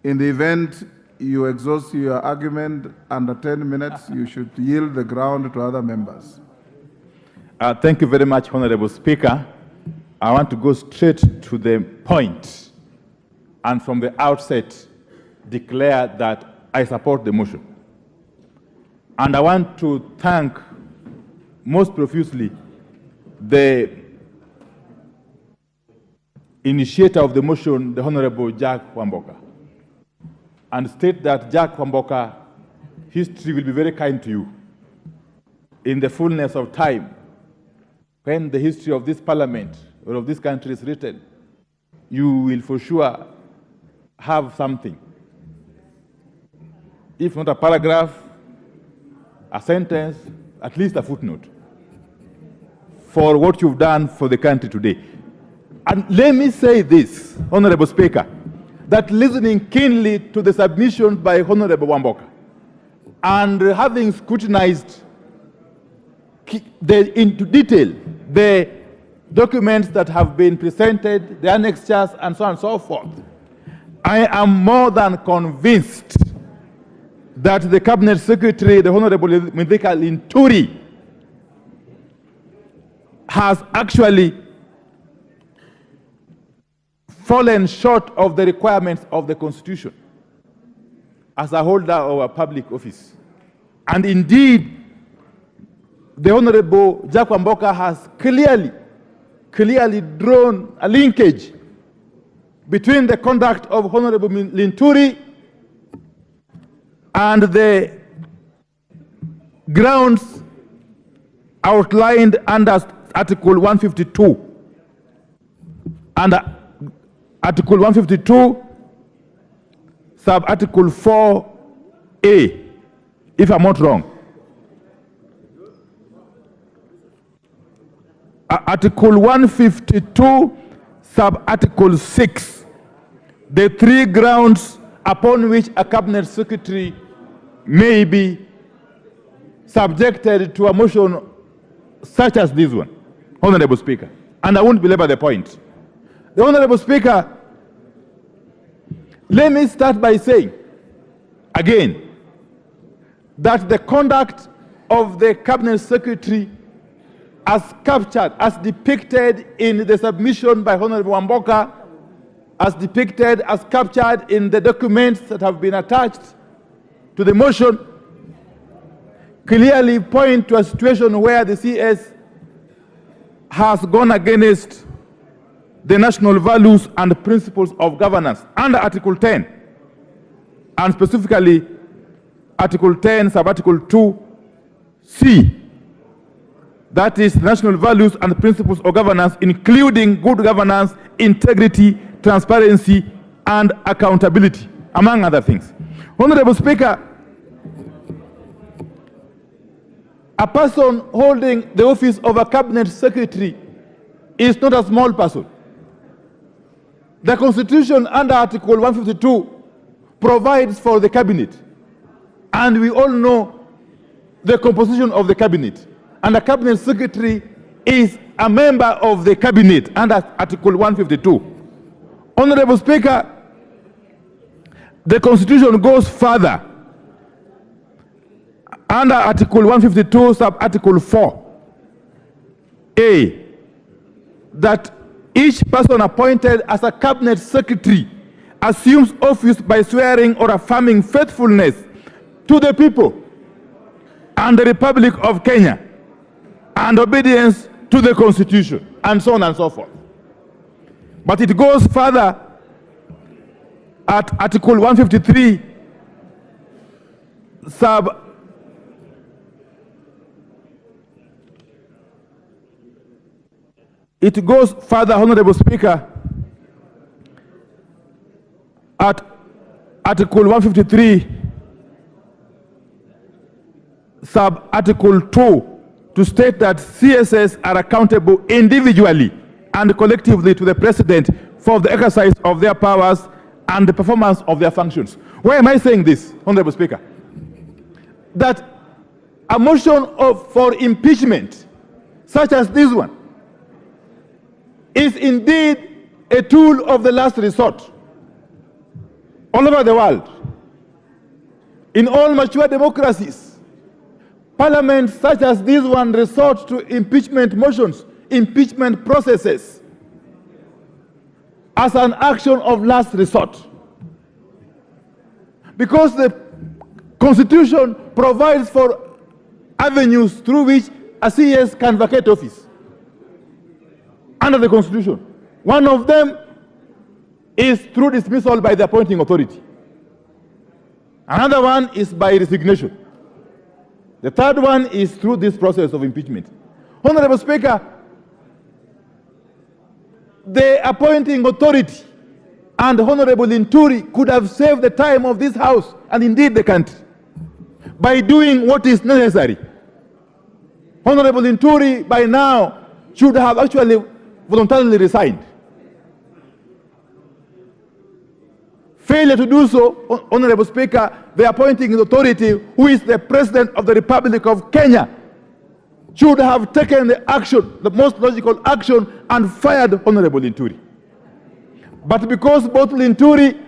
In the event you exhaust your argument under 10 minutes, you should yield the ground to other members. Thank you very much, Honorable Speaker. I want to go straight to the point and from the outset declare that I support the motion. And I want to thank most profusely the initiator of the motion, the Honorable Jack Wamboka, and state that Jack Wamboka, history will be very kind to you. In the fullness of time, when the history of this parliament or of this country is written, you will for sure have something. If not a paragraph, a sentence, at least a footnote for what you've done for the country today. And let me say this, Honorable Speaker, that listening keenly to the submissions by Honorable Wamboka and having scrutinized into detail the documents that have been presented, the annexures, and so on and so forth, I am more than convinced that the Cabinet Secretary, the Honorable Linturi, has actually fallen short of the requirements of the Constitution as a holder of a public office. And indeed, the Honorable Jack Wamboka has clearly drawn a linkage between the conduct of Honorable Linturi and the grounds outlined under Article 152. Under Article 152, sub-Article 4A, if I'm not wrong. Article 152, sub-Article 6, the three grounds upon which a Cabinet Secretary may be subjected to a motion such as this one, Honorable Speaker. And I won't belabor the point. The Honorable Speaker, let me start by saying, again, that the conduct of the Cabinet Secretary as captured, as depicted in the submission by Honorable Wamboka, as depicted, as captured in the documents that have been attached to the motion, clearly point to a situation where the CS has gone against the national values and principles of governance under Article 10, and specifically Article 10, sub-Article 2C. That is national values and principles of governance, including good governance, integrity, transparency, and accountability, among other things. Honorable Speaker, a person holding the office of a Cabinet Secretary is not a small person. The Constitution under Article 152 provides for the Cabinet, and we all know the composition of the Cabinet. And the Cabinet Secretary is a member of the Cabinet under Article 152. Honorable Speaker, the Constitution goes further. Under Article 152, sub-Article 4A, that each person appointed as a Cabinet Secretary assumes office by swearing or affirming faithfulness to the people and the Republic of Kenya and obedience to the Constitution, and so on and so forth. But it goes further at Article 153, it goes further, Honorable Speaker, at Article 153, sub-Article 2, to state that CSS are accountable individually and collectively to the President for the exercise of their powers and the performance of their functions. Why am I saying this, Honorable Speaker? That a motion for impeachment, such as this one, is indeed a tool of the last resort. all over the world, in all mature democracies, parliaments such as this one resort to impeachment motions, impeachment processes, as an action of last resort. Because the Constitution provides for avenues through which a CS can vacate office under the Constitution. One of them is through dismissal by the appointing authority. Another one is by resignation. The third one is through this process of impeachment. Honorable Speaker, the appointing authority and Honorable Linturi could have saved the time of this House and indeed the country by doing what is necessary. Honorable Linturi by now should have actually voluntarily resigned. Failure to do so, Honorable Speaker, the appointing authority, who is the President of the Republic of Kenya, should have taken the action, the most logical action, and fired Honorable Linturi. But because both Linturi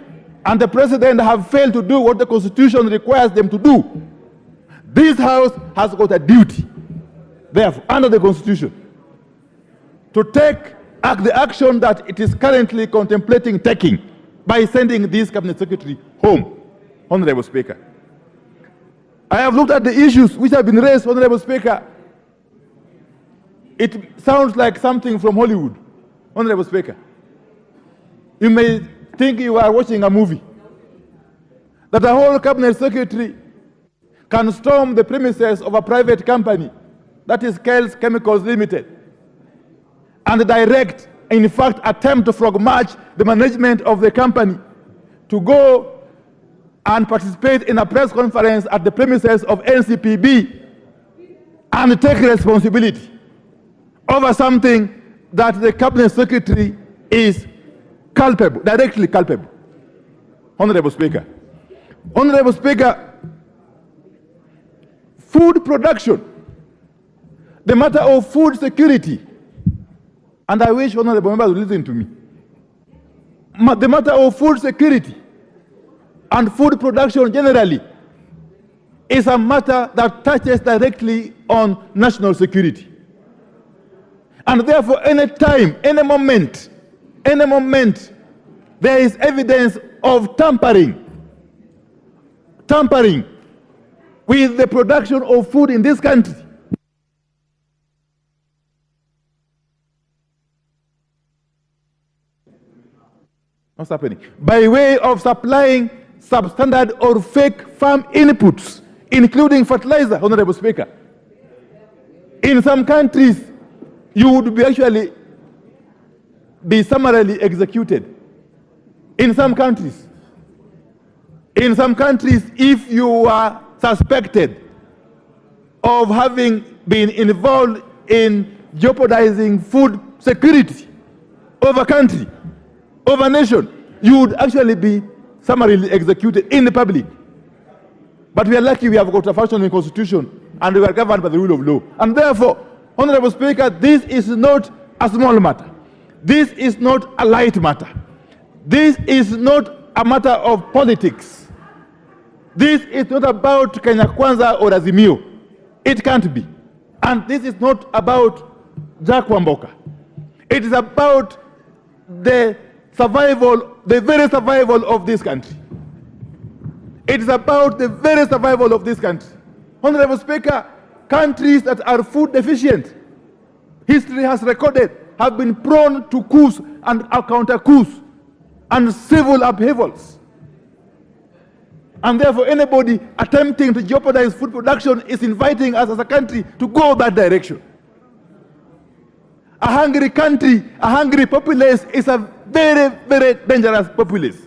and the President have failed to do what the Constitution requires them to do, this House has got a duty, therefore, under the Constitution, to take the action that it is currently contemplating taking by sending this Cabinet Secretary home, Honorable Speaker. I have looked at the issues which have been raised, Honorable Speaker. It sounds like something from Hollywood, Honorable Speaker. You may think you are watching a movie, that a whole Cabinet Secretary can storm the premises of a private company, that is Kel's Chemicals Limited, and direct, in fact, attempt to frog march the management of the company to go and participate in a press conference at the premises of NCPB and take responsibility over something that the Cabinet Secretary is culpable, directly culpable. Honorable Speaker. Honorable Speaker, food production, the matter of food security, and I wish honorable members would listen to me. The matter of food security and food production generally is a matter that touches directly on national security. And therefore, any time, any moment, there is evidence of tampering with the production of food in this country, what's happening? By way of supplying substandard or fake farm inputs, including fertilizer, Honorable Speaker. In some countries, you would be actually be summarily executed. In some countries, if you are suspected of having been involved in jeopardizing food security of a country, of a nation, you would actually be summarily executed in the public. But we are lucky we have got a functioning constitution and we are governed by the rule of law. And therefore, Honorable Speaker, this is not a small matter. This is not a light matter. This is not a matter of politics. This is not about Kenya Kwanza or Azimio. It can't be. And this is not about Jack Wamboka. It is about the survival, the very survival of this country. It is about the very survival of this country. Honorable Speaker, countries that are food deficient, history has recorded, have been prone to coups and counter coups and civil upheavals. And therefore, anybody attempting to jeopardize food production is inviting us as a country to go that direction. A hungry country, a hungry populace is a very, very dangerous populace.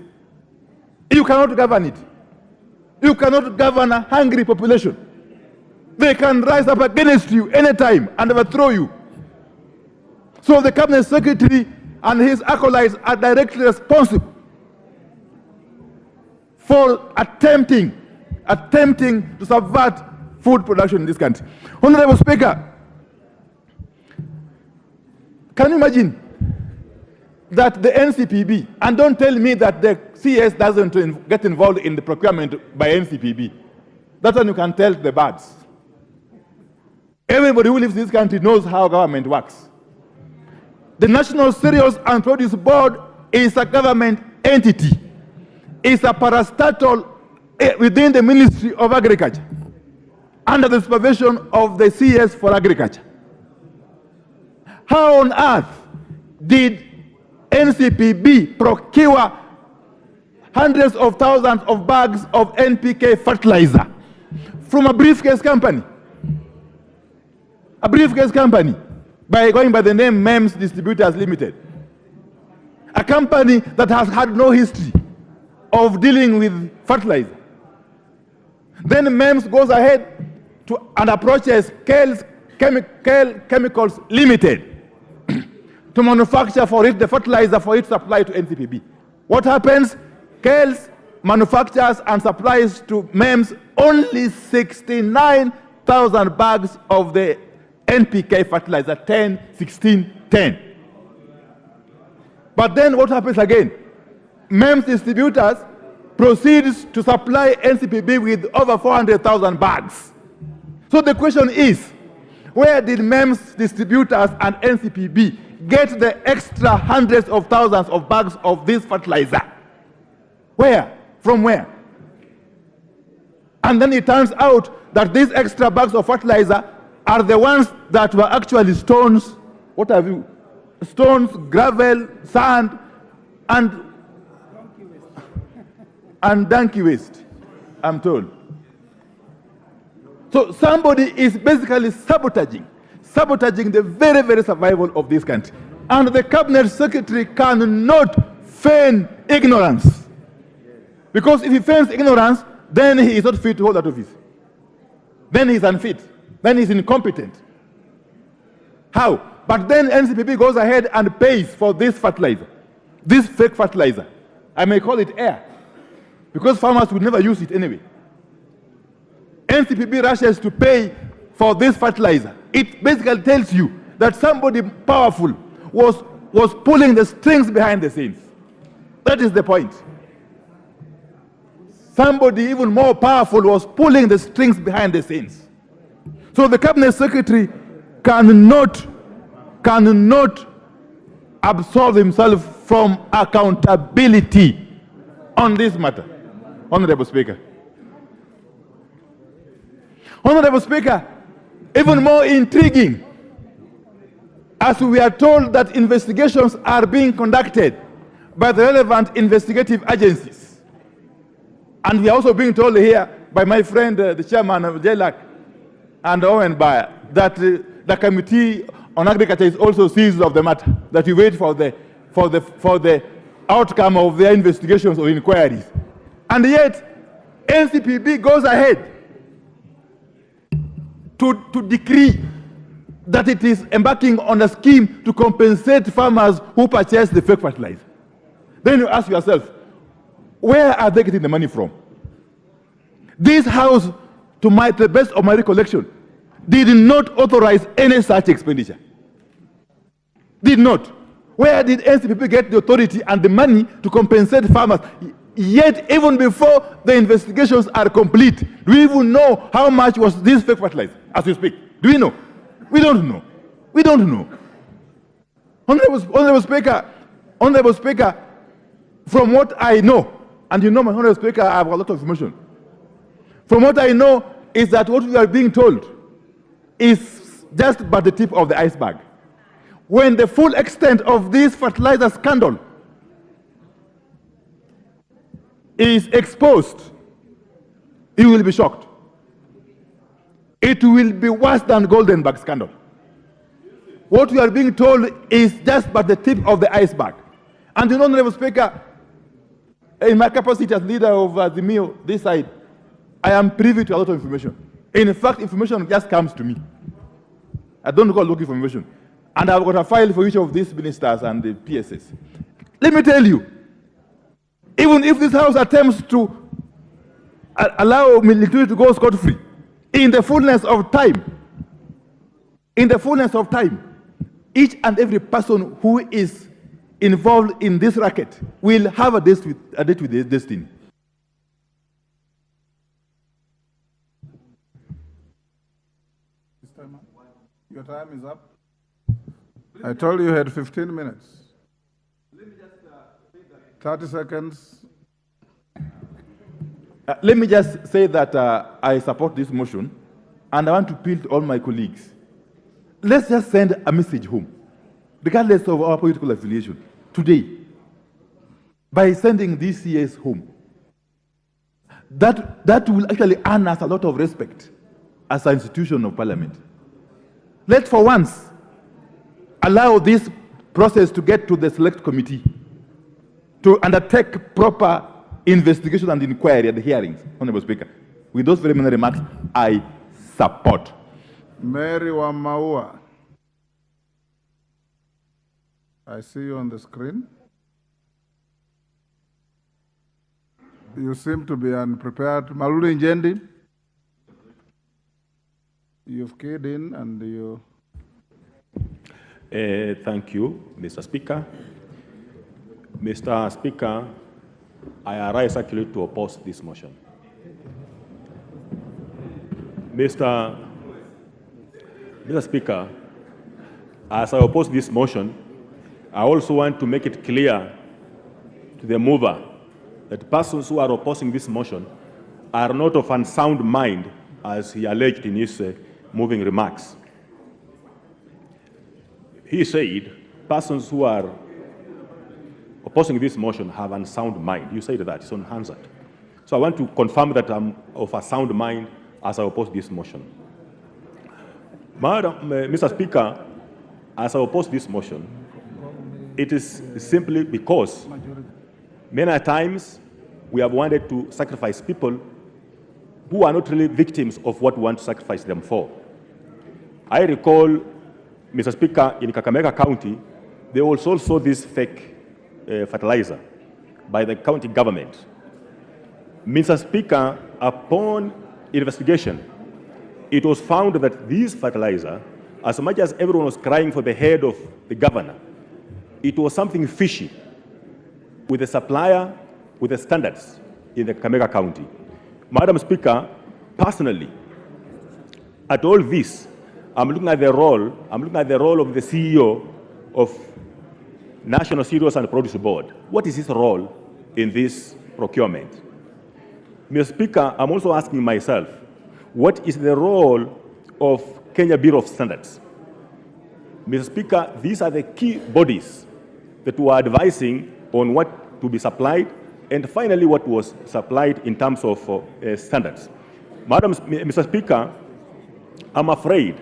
You cannot govern it. You cannot govern a hungry population. They can rise up against you anytime and overthrow you. So the Cabinet Secretary and his acolytes are directly responsible for attempting to subvert food production in this country. Honorable Speaker, can you imagine that the NCPB, and don't tell me that the CS doesn't get involved in the procurement by NCPB. That's when you can tell the birds. Everybody who lives in this country knows how government works. The National Cereals and Produce Board is a government entity. It's a parastatal within the Ministry of Agriculture, under the supervision of the CS for Agriculture. How on earth did NCPB procure hundreds of thousands of bags of NPK fertilizer from a briefcase company? A briefcase company going by the name MEMS Distributors Limited. A company that has had no history of dealing with fertilizer. Then MEMS goes ahead and approaches Kale's Chemicals Limited to manufacture for it the fertilizer for its supply to NCPB. What happens? Kale's manufactures and supplies to MEMS only 69,000 bags of the NPK fertilizer, 10, 16, 10. But then what happens again? MEMS distributors proceeds to supply NCPB with over 400,000 bags. So the question is, where did MEMS distributors and NCPB get the extra hundreds of thousands of bags of this fertilizer? Where? From where? And then it turns out that these extra bags of fertilizer are the ones that were actually stones. What have you? Stones, gravel, sand, and donkey waste, I'm told. So somebody is basically sabotaging the very, very survival of this country. And the cabinet secretary cannot feign ignorance. Because if he feigns ignorance, then he is not fit to hold that office. Then he is unfit. Then he is incompetent. How? But then NCPB goes ahead and pays for this fertilizer, this fake fertilizer. I may call it air, because farmers would never use it anyway. NCPB rushes to pay for this fertilizer. It basically tells you that somebody powerful was pulling the strings behind the scenes. That is the point. Somebody even more powerful was pulling the strings behind the scenes. So the cabinet secretary cannot absolve himself from accountability on this matter. Honorable Speaker. Honorable Speaker, even more intriguing, as we are told that investigations are being conducted by the relevant investigative agencies. And we are also being told here by my friend, the chairman of JLAC and Owen Bayer, that the Committee on Agriculture is also seized of the matter, that we wait for the outcome of their investigations or inquiries. And yet, NCPB goes ahead to decree that it is embarking on a scheme to compensate farmers who purchase the fake fertilizer. Then you ask yourself, where are they getting the money from? This House, to the best of my recollection, did not authorize any such expenditure. Did not. Where did NCPB get the authority and the money to compensate farmers? Yet, even before the investigations are complete, do we even know how much was this fake fertilizer as we speak? Do we know? We don't know. We don't know. Honorable Speaker, from what I know, and you know, my Honorable Speaker, I have a lot of information. From what I know is that what we are being told is just but the tip of the iceberg. When the full extent of this fertilizer scandal is exposed, you will be shocked. It will be worse than Goldenberg scandal. What we are being told is just but the tip of the iceberg. And you know, Honorable Speaker, in my capacity as leader of the MIO, this side, I am privy to a lot of information. In fact, information just comes to me. I don't go looking for information. And I've got a file for each of these ministers and the PSS. Let me tell you, even if this House attempts to allow Linturi to go scot-free, in the fullness of time, each and every person who is involved in this racket will have a date with their destiny. Your time is up. I told you you had 15 minutes. 30 seconds. Let me just say that I support this motion, and I want to appeal to all my colleagues. Let's just send a message home, regardless of our political affiliation, today, by sending these CS home. That will actually earn us a lot of respect as an institution of parliament. Let's for once allow this process to get to the select committee to undertake proper investigation and inquiry at the hearings, Honorable Speaker. With those very many remarks, I support. Mary Wamaua. I see you on the screen. You seem to be unprepared. Malulu Njendi. You've keyed in and you... Thank you, Mr. Speaker. Mr. Speaker, I arise actually to oppose this motion. Mr. Speaker, as I oppose this motion, I also want to make it clear to the mover that persons who are opposing this motion are not of unsound mind, as he alleged in his moving remarks. He said persons who are opposing this motion have unsound mind. You said that, it's unanswered. So I want to confirm that I'm of a sound mind as I oppose this motion. Mr. Speaker, as I oppose this motion, it is simply because many times we have wanted to sacrifice people who are not really victims of what we want to sacrifice them for. I recall, Mr. Speaker, in Kakamega County, they also saw this fake fertilizer by the county government. Mr. Speaker, upon investigation, it was found that this fertilizer, as much as everyone was crying for the head of the governor, it was something fishy with the supplier, with the standards in the Kakamega County. Madam Speaker, personally, at all this, I'm looking at the role of the CEO of National Cereals and Produce Board. What is his role in this procurement? Mr. Speaker, I'm also asking myself, what is the role of Kenya Bureau of Standards? Mr. Speaker, these are the key bodies that were advising on what to be supplied and finally what was supplied in terms of standards. Mr. Speaker, I'm afraid